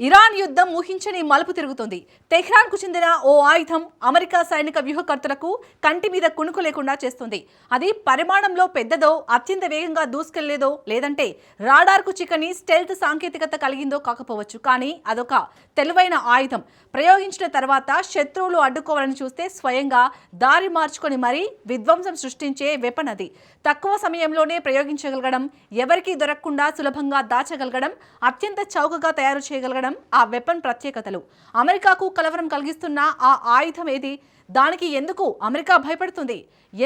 Iran యుద్ధం ఊహించని మలుపు తిరుగుతుంది. తెహ్రాన్కు చెందిన ఓ ఆయుధం అమెరికా సైనిక వ్యూహకర్తలకు కంటి మీద కునుకు లేకుండా చేస్తుంది. అది పరిమాణంలో పెద్దదో, అత్యంత వేగంగా దూసుకెళ్లేదో, లేదంటే రాడార్కు చిక్కని స్టెల్త్ సాంకేతికత కలిగిందో కాకపోవచ్చు. కానీ అదొక తెలివైన ఆయుధం. ప్రయోగించిన తర్వాత శత్రువులు అడ్డుకోవాలని చూస్తే స్వయంగా దారి మార్చుకొని మరీ విధ్వంసం సృష్టించే వెపన్ అది. తక్కువ సమయంలోనే ప్రయోగించగలగడం, ఎవరికీ దొరకకుండా సులభంగా దాచగలగడం, అత్యంత చౌకగా తయారు చేయగలగడం ఆ వెపన్ ప్రత్యేకతలు. అమెరికాకు కలవరం కలిగిస్తున్న ఆ ఆయుధం ఏది? దానికి ఎందుకు అమెరికా భయపడుతుంది?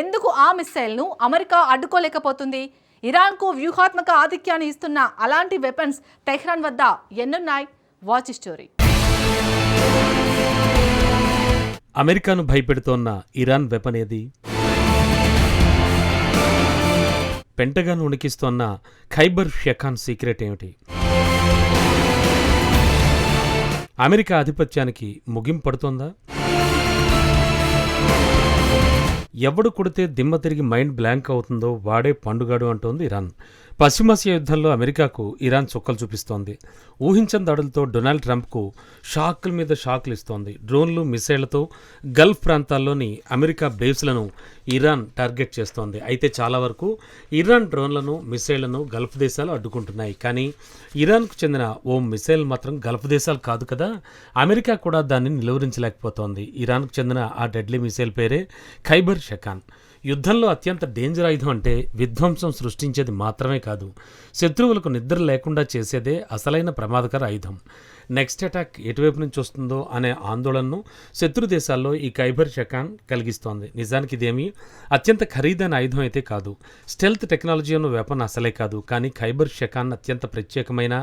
ఎందుకు ఆ మిస్సైల్ను అమెరికా అడ్డుకోలేకపోతుంది? ఇరాన్కు వ్యూహాత్మక ఆధిక్యాన్ని ఇస్తున్న అలాంటి వెపన్స్ టెహ్రాన్ వద్ద ఎన్నున్నాయి? Watch story. అమెరికాను భయపెడుతోన్న ఇరాన్ వెపన్ ఏది? పెంటగాన్ ఉనికిస్తోన్న ఖైబర్ షెఖాన్ సీక్రెట్ ఏమిటి? అమెరికా ఆధిపత్యానికి ముగింపడుతోందా? ఎవడు కొడితే దిమ్మ తిరిగి మైండ్ బ్లాంక్ అవుతుందో వాడే పండుగాడు అంటోంది ఇరాన్. పశ్చిమాసియా యుద్ధంలో అమెరికాకు ఇరాన్ చుక్కలు చూపిస్తోంది. ఊహించని దాడులతో డొనాల్డ్ ట్రంప్కు షాకుల మీద షాకులు ఇస్తోంది. డ్రోన్లు, మిసైళ్లతో గల్ఫ్ ప్రాంతాల్లోని అమెరికా బేస్లను ఇరాన్ టార్గెట్ చేస్తోంది. అయితే చాలా వరకు ఇరాన్ డ్రోన్లను, మిసైళ్లను గల్ఫ్ దేశాలు అడ్డుకుంటున్నాయి. కానీ ఇరాన్కు చెందిన ఓ మిసైల్ మాత్రం గల్ఫ్ దేశాలు కాదు కదా, అమెరికా కూడా దాన్ని నిలువరించలేకపోతోంది. ఇరాన్కు చెందిన ఆ డెడ్లీ మిసైల్ పేరే ఖైబర్ షెఖాన్. యుద్ధంలో అత్యంత డేంజర్ ఆయుధం అంటే విధ్వంసం సృష్టించేది మాత్రమే కాదు, శత్రువులకు నిద్ర లేకుండా చేసేదే అసలైన ప్రమాదకర ఆయుధం. నెక్స్ట్ అటాక్ ఎటువైపు నుంచి వస్తుందో అనే ఆందోళనను శత్రు దేశాల్లో ఈ ఖైబర్ షెఖాన్ కలిగిస్తోంది. నిజానికి ఇదేమీ అత్యంత ఖరీదైన ఆయుధం అయితే కాదు, స్టెల్త్ టెక్నాలజీ ఉన్న వెపన్ అసలే కాదు. కానీ ఖైబర్ షెఖాన్ అత్యంత ప్రత్యేకమైన,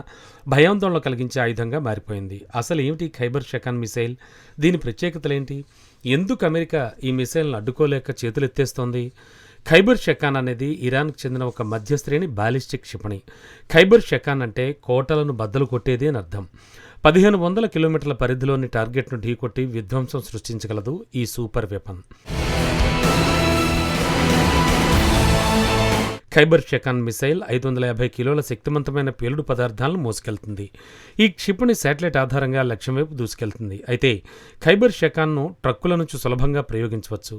భయాందోళన కలిగించే ఆయుధంగా మారిపోయింది. అసలు ఏమిటి ఖైబర్ షెఖాన్ మిసైల్? దీని ప్రత్యేకతలేంటి? ఎందుకు అమెరికా ఈ మిసైల్ను అడ్డుకోలేక చేతులెత్తేస్తోంది? ఖైబర్ షెఖాన్ అనేది ఇరాన్కు చెందిన ఒక మధ్యశ్రేణి బాలిస్టిక్ క్షిపణి. ఖైబర్ షెఖాన్ అంటే కోటలను బద్దలు కొట్టేది అని అర్థం. 1500 కిలోమీటర్ల పరిధిలోని టార్గెట్ను ఢీకొట్టి విధ్వంసం సృష్టించగలదు ఈ సూపర్ వెపన్. ఖైబర్ షెఖాన్ మిసైల్ 550 కిలోల శక్తివంతమైన పేలుడు పదార్థాలను మోసుకెళ్తుంది. ఈ క్షిపణి శాటిలైట్ ఆధారంగా లక్ష్యం వైపు దూసుకెళ్తుంది. అయితే ఖైబర్ షెఖాన్ను ట్రక్కుల నుంచి సులభంగా ప్రయోగించవచ్చు.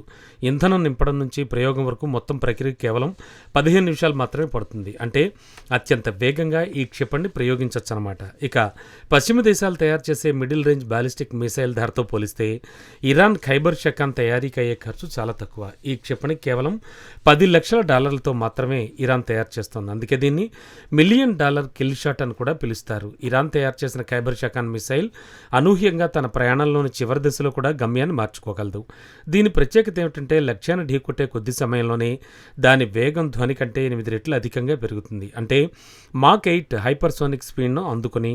ఇంధనం నింపడం నుంచి ప్రయోగం వరకు మొత్తం ప్రక్రియ కేవలం 15 నిమిషాలు మాత్రమే పడుతుంది. అంటే అత్యంత వేగంగా ఈ క్షిపణిని ప్రయోగించవచ్చు అన్నమాట. ఇక పశ్చిమ దేశాలు తయారు చేసే మిడిల్ రేంజ్ బాలిస్టిక్ మిసైల్ ధరతో పోలిస్తే ఇరాన్ ఖైబర్ షెఖాన్ తయారీకి అయ్యే ఖర్చు చాలా తక్కువ. ఈ క్షిపణి కేవలం $10 లక్షల మాత్రమే ఇరాన్ తయారు చేస్తోంది. అందుకే దీన్ని $1 మిలియన్ కిల్ షాట్ అని కూడా పిలుస్తారు. ఇరాన్ తయారు చేసిన ఖైబర్ షెఖాన్ మిసైల్ అనూహ్యంగా తన ప్రయాణంలోని చివరి దశలో కూడా గమ్యాన్ని మార్చుకోగలదు. దీని ప్రత్యేకత ఏమిటంటే లక్ష్యాన్ని ఢీకొట్టే కొద్ది సమయంలోనే దాని వేగం ధ్వని కంటే 8 రెట్లు అధికంగా పెరుగుతుంది. అంటే మాక్ 8 హైపర్సోనిక్ స్పీడ్ను అందుకుని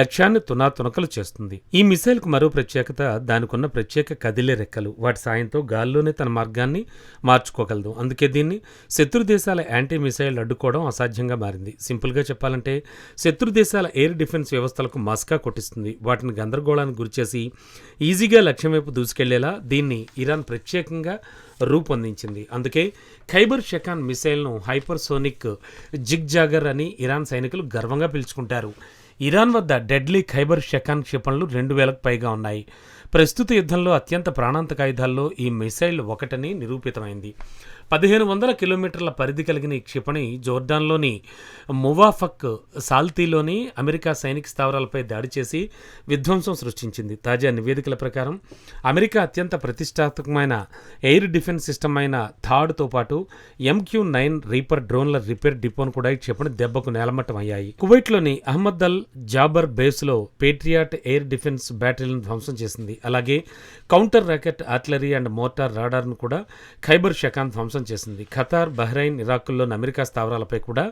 లక్ష్యాన్ని తునాతునకలు చేస్తుంది. ఈ మిసైల్కు మరో ప్రత్యేకత దానికున్న ప్రత్యేక కదిలే రెక్కలు. వాటి సాయంతో గాల్లోనే తన మార్గాన్ని మార్చుకోగలదు. అందుకే దీన్ని శత్రు దేశాల యాంటీ మిసైల్ అడ్డుకోవడం అసాధ్యంగా మారింది. సింపుల్గా చెప్పాలంటే శత్రు దేశాల ఎయిర్ డిఫెన్స్ వ్యవస్థలకు మస్కా కొట్టిస్తుంది. వాటిని గందరగోళానికి గురిచేసి ఈజీగా లక్ష్యం వైపు దూసుకెళ్లేలా దీన్ని ఇరాన్ ప్రత్యేకంగా రూపొందించింది. అందుకే ఖైబర్ షెఖాన్ మిసైల్ను హైపర్సోనిక్ జిగ్జాగర్ అని ఇరాన్ సైనికులు గర్వంగా పిలుచుకుంటారు. ఇరాన్ వద్ద డెడ్లీ ఖైబర్ షెఖాన్ క్షిపణులు 2000కు పైగా ఉన్నాయి. ప్రస్తుత యుద్ధంలో అత్యంత ప్రాణాంతక ఆయుధాల్లో ఈ మిసైల్ ఒకటని నిరూపితమైంది. 1500 కిలోమీటర్ల పరిధి కలిగిన ఈ క్షిపణి జోర్డాన్లోని మువాఫక్ సాల్తీలోని అమెరికా సైనిక స్థావరాలపై దాడి చేసి విధ్వంసం సృష్టించింది. తాజా నివేదికల ప్రకారం అమెరికా అత్యంత ప్రతిష్టాత్మకమైన ఎయిర్ డిఫెన్స్ సిస్టమ్ అయిన థాడ్తో పాటు MQ-9 రీపర్ డ్రోన్ల రిపేర్ డిపోను కూడా ఈ క్షిపణి దెబ్బకు నేలమట్టం అయ్యాయి. కువైట్లోని అహ్మద్ అల్ జాబర్ బేస్లో పేట్రియాట్ ఎయిర్ డిఫెన్స్ బ్యాటరీలను ధ్వంసం చేసింది. అలాగే counter rocket artillery and mortar రాడార్ను కూడా ఖైబర్ షెఖాన్ ధ్వంసం చేసింది. ఖతార్, బహ్రెయిన్, ఇరాక్లోని అమెరికా స్థావరాలపై కూడా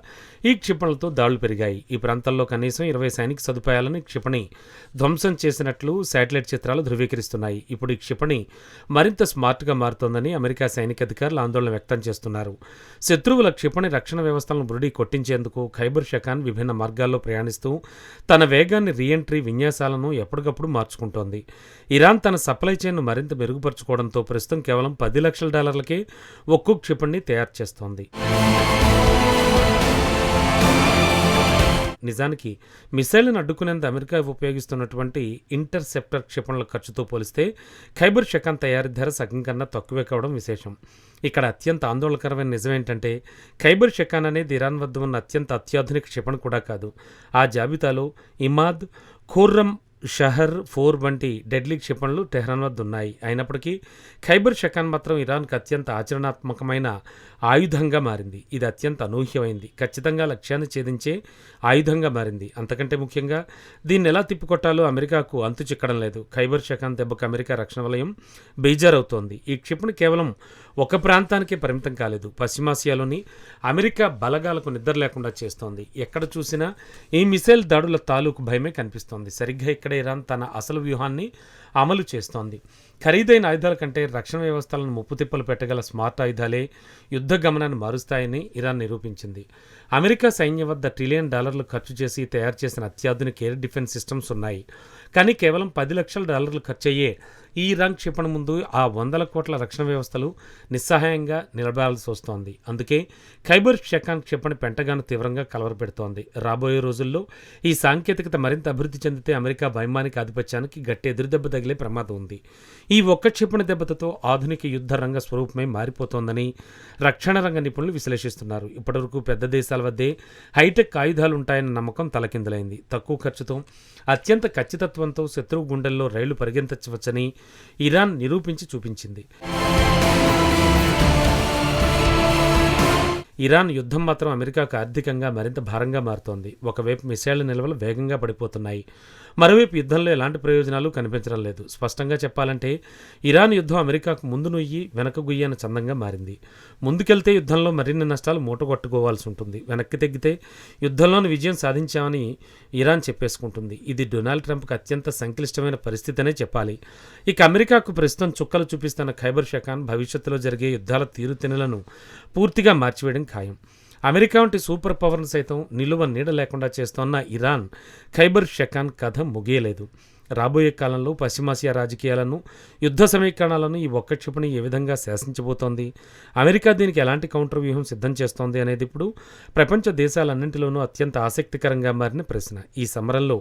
ఈ క్షిపణులతో దాడులు పెరిగాయి. ఈ ప్రాంతాల్లో కనీసం 20 సైనిక సదుపాయాలను క్షిపణి ధ్వంసం చేసినట్లు శాటిలైట్ చిత్రాలు ధృవీకరిస్తున్నాయి. ఇప్పుడు ఈ క్షిపణి మరింత స్మార్ట్గా మారుతోందని అమెరికా సైనిక అధికారులు ఆందోళన వ్యక్తం చేస్తున్నారు. శత్రువుల క్షిపణి రక్షణ వ్యవస్థలను బురిడి కొట్టించేందుకు ఖైబర్ షెఖాన్ విభిన్న మార్గాల్లో ప్రయాణిస్తూ తన వేగాన్ని రీఎంట్రీ విన్యాసాలను ఎప్పటికప్పుడు మార్చుకుంటోంది. ఇరాన్ తన సప్లై చైన్ను మరింత మెరుగుపరుచుకోవడంతో ప్రస్తుతం కేవలం $10 లక్షలకే ఒక్కో క్షిపణిని తయారు చేస్తోంది. నిజానికి మిసైల్ను అడ్డుకునేందుకు అమెరికా ఉపయోగిస్తున్నటువంటి ఇంటర్సెప్టర్ క్షిపణుల ఖర్చుతో పోలిస్తే ఖైబర్ షెకాన్ తయారీ ధర సగం కన్నా తక్కువే కావడం విశేషం. ఇక్కడ అత్యంత ఆందోళనకరమైన నిజమేంటంటే ఖైబర్ షెకాన్ అనేది ఇరాన్ వద్ద ఉన్న అత్యంత అత్యాధునిక క్షిపణి కూడా కాదు. ఆ జాబితాలో ఇమాద్, ఖుర్రమ్ షహర్ 4 వంటి డెడ్లీ క్షిపణులు టెహ్రాన్ వద్ద ఉన్నాయి. అయినప్పటికీ ఖైబర్ షెకాన్ మాత్రం ఇరాన్కు అత్యంత ఆచరణాత్మకమైన ఆయుధంగా మారింది. ఇది అత్యంత అనూహ్యమైంది, ఖచ్చితంగా లక్ష్యాన్ని ఛేదించే ఆయుధంగా మారింది. అంతకంటే ముఖ్యంగా దీన్ని ఎలా తిప్పికొట్టాలో అమెరికాకు అంతు చిక్కడం లేదు. ఖైబర్ షెకాన్ దెబ్బకు అమెరికా రక్షణ వలయం బేజారవుతోంది. ఈ క్షిపణి కేవలం ఒక ప్రాంతానికే పరిమితం కాలేదు, పశ్చిమాసియాలోని అమెరికా బలగాలకు నిద్ర లేకుండా చేస్తోంది. ఎక్కడ చూసినా ఈ మిసైల్ దాడుల తాలూకు భయమే కనిపిస్తోంది. సరిగ్గా ఇక్కడ ఇరాన్ తన అసలు వ్యూహాన్ని అమలు చేస్తోంది. ఖరీదైన ఆయుధాల కంటే రక్షణ వ్యవస్థలను ముప్పుతిప్పలు పెట్టగల స్మార్ట్ ఆయుధాలే యుద్ధ గమనాన్ని మారుస్తాయని ఇరాన్ నిరూపించింది. అమెరికా సైన్యం వద్ద $1 ట్రిలియన్ ఖర్చు చేసి తయారు చేసిన అత్యాధునిక ఎయిర్ డిఫెన్స్ సిస్టమ్స్ ఉన్నాయి. కానీ కేవలం $10 లక్షల ఖర్చయ్యే ఈ ఇరాన్ క్షిపణి ముందు ఆ 100 కోట్ల రక్షణ వ్యవస్థలు నిస్సహాయంగా నిలబడాల్సి వస్తోంది. అందుకే ఖైబర్ షెకాన్ క్షిపణి పెంటగాను తీవ్రంగా కలవరపెడుతోంది. రాబోయే రోజుల్లో ఈ సాంకేతికత మరింత అభివృద్ధి చెందితే అమెరికా వైమానిక ఆధిపత్యానికి గట్టి ఎదురుదెబ్బ తగిలే ప్రమాదం ఉంది. ఈ ఒక్క క్షిపణి దెబ్బతో ఆధునిక యుద్ధ రంగ స్వరూపమై మారిపోతోందని రక్షణ రంగ నిపుణులు విశ్లేషిస్తున్నారు. ఇప్పటివరకు పెద్ద దేశాల వద్దే హైటెక్ ఆయుధాలు ఉంటాయన్న నమ్మకం తలకిందులైంది. తక్కువ ఖర్చుతో అత్యంత ఖచ్చితత్వంతో శత్రువు గుండెల్లో రైళ్లు పరిగెంతవచ్చని ఇరాన్ నిరూపించి చూపించింది. ఇరాన్ యుద్ధం మాత్రం అమెరికాకు ఆర్థికంగా మరింత భారంగా మారుతోంది. ఒకవైపు మిసైళ్ల నిల్వలు వేగంగా పడిపోతున్నాయి, మరోవైపు యుద్ధంలో ఎలాంటి ప్రయోజనాలు కనిపించడం లేదు. స్పష్టంగా చెప్పాలంటే ఇరాన్ యుద్ధం అమెరికాకు ముందు నుయ్యి వెనక గుయ్యి అన్న చందంగా మారింది. ముందుకెళ్తే యుద్ధంలో మరిన్ని నష్టాలు మూటగొట్టుకోవాల్సి ఉంటుంది, వెనక్కి తగ్గితే యుద్ధంలోని విజయం సాధించామని ఇరాన్ చెప్పేసుకుంటుంది. ఇది డొనాల్డ్ ట్రంప్కి అత్యంత సంక్లిష్టమైన పరిస్థితి అనే చెప్పాలి. ఇక అమెరికాకు ప్రస్తుతం చుక్కలు చూపిస్తున్న ఖైబర్ షెకాన్ భవిష్యత్తులో జరిగే యుద్ధాల తీరుతెన్నులను పూర్తిగా మార్చివేయడం ఖాయం. అమెరికా వంటి సూపర్ పవర్ను సైతం నిలువ నీడ లేకుండా చేస్తోన్న ఇరాన్ ఖైబర్ షెకాన్ కథ ముగియలేదు. రాబోయే కాలంలో పశ్చిమాసియా రాజకీయాలను, యుద్ధ సమీకరణాలను ఈ ఒక్క క్షిపణి ఏ విధంగా శాసించబోతోంది, అమెరికా దీనికి ఎలాంటి కౌంటర్ వ్యూహం సిద్ధం చేస్తోంది అనేది ఇప్పుడు ప్రపంచ దేశాలన్నింటిలోనూ అత్యంత ఆసక్తికరంగా మారిన ప్రశ్న. ఈ సమరంలో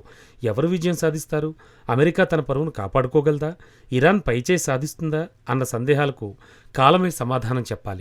ఎవరు విజయం సాధిస్తారు? అమెరికా తన పరువును కాపాడుకోగలదా? ఇరాన్ పైచేయి సాధిస్తుందా? అన్న సందేహాలకు కాలమే సమాధానం చెప్పాలి.